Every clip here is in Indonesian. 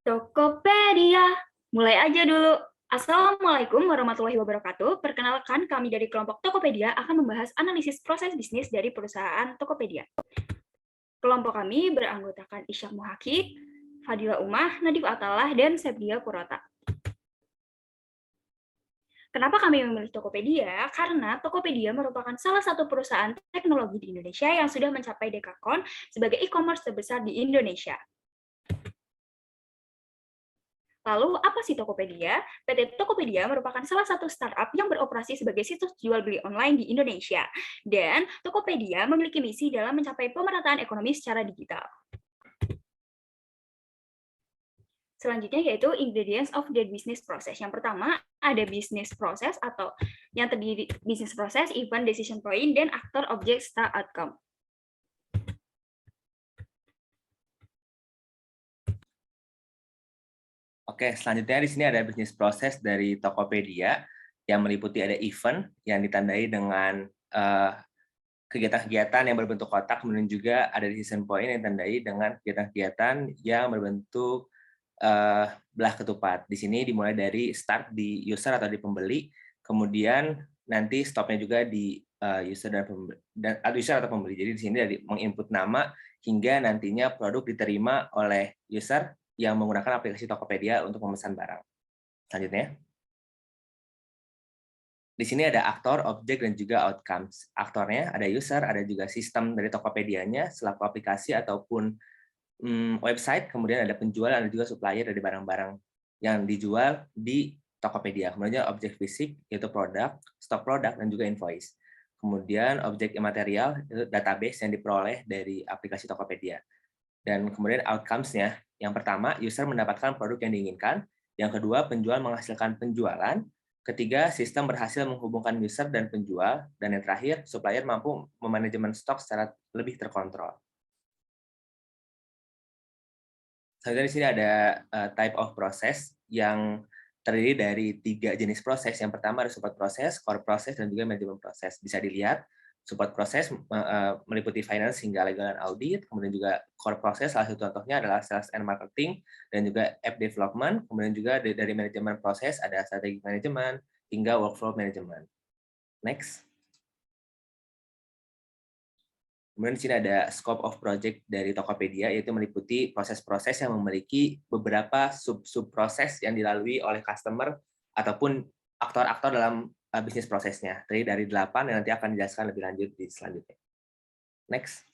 Tokopedia, mulai aja dulu. Assalamualaikum warahmatullahi wabarakatuh. Perkenalkan, kami dari kelompok Tokopedia akan membahas analisis proses bisnis dari perusahaan Tokopedia. Kelompok kami beranggotakan Isyak Muhaki, Fadila Umah, Nadif Atalah, dan Sepdia Purata. Kenapa kami memilih Tokopedia? Karena Tokopedia merupakan salah satu perusahaan teknologi di Indonesia yang sudah mencapai dekakon sebagai e-commerce terbesar di Indonesia. Lalu, apa sih Tokopedia? PT Tokopedia merupakan salah satu startup yang beroperasi sebagai situs jual beli online di Indonesia. Dan Tokopedia memiliki misi dalam mencapai pemerataan ekonomi secara digital. Selanjutnya yaitu ingredients of the business process. Yang pertama ada business process atau yang terdiri business process, event, decision point, dan actor, object, star, outcome. Oke, selanjutnya di sini ada bisnis proses dari Tokopedia yang meliputi ada event yang ditandai dengan kegiatan-kegiatan yang berbentuk kotak, kemudian juga ada decision point yang ditandai dengan kegiatan-kegiatan yang berbentuk belah ketupat. Di sini dimulai dari start di user atau di pembeli, kemudian nanti stopnya juga di user dan pembeli, user atau pembeli. Jadi di sini dari menginput nama hingga nantinya produk diterima oleh user yang menggunakan aplikasi Tokopedia untuk memesan barang. Selanjutnya, di sini ada aktor, objek, dan juga outcomes. Aktornya ada user, ada juga sistem dari Tokopedia-nya selaku aplikasi ataupun website, kemudian ada penjual, ada juga supplier dari barang-barang yang dijual di Tokopedia. Kemudian objek fisik, yaitu produk, stok produk, dan juga invoice. Kemudian objek imaterial, itu database yang diperoleh dari aplikasi Tokopedia. Dan kemudian outcomes-nya, yang pertama, user mendapatkan produk yang diinginkan. Yang kedua, penjual menghasilkan penjualan. Ketiga, sistem berhasil menghubungkan user dan penjual. Dan yang terakhir, supplier mampu memanajemen stok secara lebih terkontrol. Selanjutnya di sini ada type of process yang terdiri dari 3 jenis proses. Yang pertama ada support proses, core proses, dan juga manajemen proses. Bisa dilihat, support proses meliputi finance hingga legal dan audit, kemudian juga core proses, salah satu contohnya adalah sales and marketing, dan juga app development, kemudian juga dari manajemen proses ada strategi manajemen hingga workflow management. Next. Kemudian di sini ada scope of project dari Tokopedia, yaitu meliputi proses-proses yang memiliki beberapa sub-proses yang dilalui oleh customer ataupun aktor-aktor dalam bisnis prosesnya. Tadi dari 8 yang nanti akan dijelaskan lebih lanjut di selanjutnya. Next.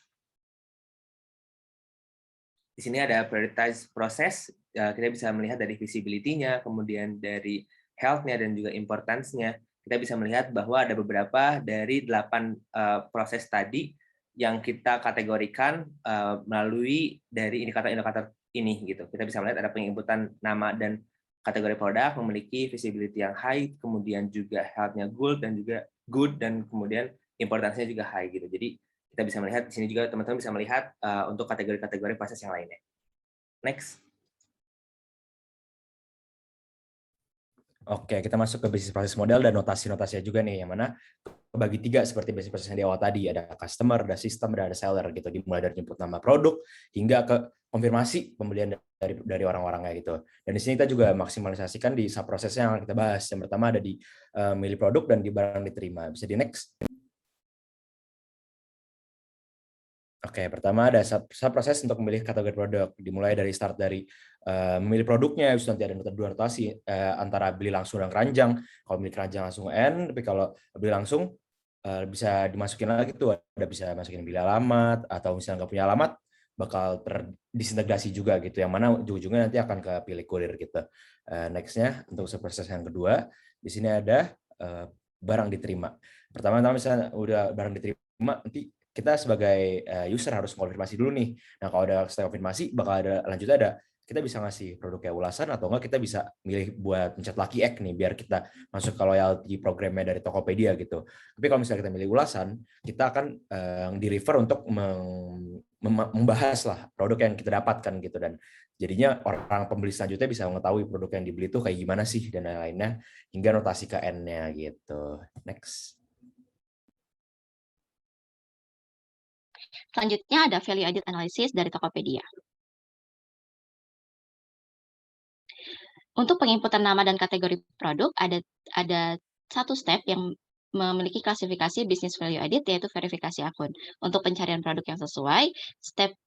Di sini ada prioritize proses, kita bisa melihat dari visibility-nya, kemudian dari health-nya, dan juga importance-nya. Kita bisa melihat bahwa ada beberapa dari 8 proses tadi yang kita kategorikan melalui dari indikator-indikator ini gitu. Kita bisa melihat ada penginputan nama dan kategori produk memiliki visibility yang high, kemudian juga health-nya good dan kemudian importance-nya juga high gitu. Jadi kita bisa melihat di sini juga teman-teman bisa melihat untuk kategori-kategori proses yang lainnya. Next. Oke, kita masuk ke bisnis proses model dan notasi-notasinya juga nih, yang mana bagi 3 seperti bisnis proses yang di awal tadi, ada customer, ada sistem, dan ada seller gitu, dimulai dari jemput nama produk hingga ke konfirmasi pembelian dari orang-orangnya gitu. Dan di sini kita juga maksimalisasikan di sub prosesnya yang kita bahas. Yang pertama ada di milih produk dan di barang diterima. Bisa di next. Oke, pertama ada sub proses untuk memilih kategori produk. Dimulai dari start dari memilih produknya, terus nanti ada dua notasi antara beli langsung dan keranjang. Kalau beli keranjang langsung N, tapi kalau beli langsung bisa dimasukin lagi tuh, ada bisa masukin pilih alamat, atau misalnya nggak punya alamat, bakal terdisintegrasi juga gitu, yang mana ujung-ujungnya nanti akan ke pilih kurir gitu. Next-nya, untuk proses yang kedua, di sini ada barang diterima. Pertama, misalnya udah barang diterima, nanti kita sebagai user harus konfirmasi dulu nih. Nah, kalau ada setelah konfirmasi, bakal ada lanjutnya ada kita bisa ngasih produknya ulasan, atau enggak kita bisa milih buat pencet lucky egg nih biar kita masuk ke loyalty programnya dari Tokopedia gitu. Tapi kalau misalnya kita milih ulasan, kita akan di-refer untuk membahas lah produk yang kita dapatkan gitu, dan jadinya orang pembeli selanjutnya bisa mengetahui produk yang dibeli itu kayak gimana sih dan lain-lainnya hingga notasi ke N-nya gitu. Next. Selanjutnya ada value added analysis dari Tokopedia. Untuk penginputan nama dan kategori produk, ada satu step yang memiliki klasifikasi business value added, yaitu verifikasi akun. Untuk pencarian produk yang sesuai,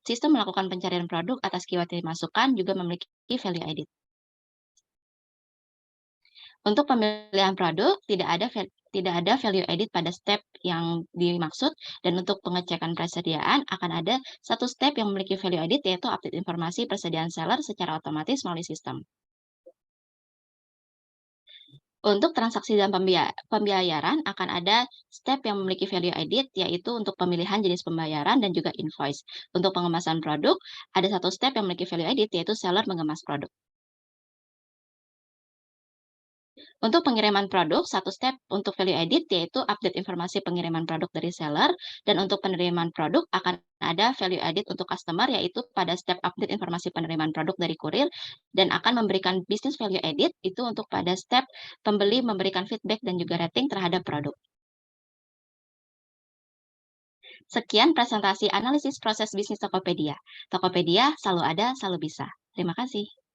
sistem melakukan pencarian produk atas keyword yang dimasukkan juga memiliki value added. Untuk pemilihan produk, tidak ada value added pada step yang dimaksud, dan untuk pengecekan persediaan akan ada satu step yang memiliki value added, yaitu update informasi persediaan seller secara otomatis melalui sistem. Untuk transaksi dan pembayaran akan ada step yang memiliki value added, yaitu untuk pemilihan jenis pembayaran dan juga invoice. Untuk pengemasan produk, ada satu step yang memiliki value added, yaitu seller mengemas produk. Untuk pengiriman produk, satu step untuk value added, yaitu update informasi pengiriman produk dari seller, dan untuk penerimaan produk akan ada value added untuk customer, yaitu pada step update informasi penerimaan produk dari kurir, dan akan memberikan business value added, itu untuk pada step pembeli memberikan feedback dan juga rating terhadap produk. Sekian presentasi analisis proses bisnis Tokopedia. Tokopedia selalu ada, selalu bisa. Terima kasih.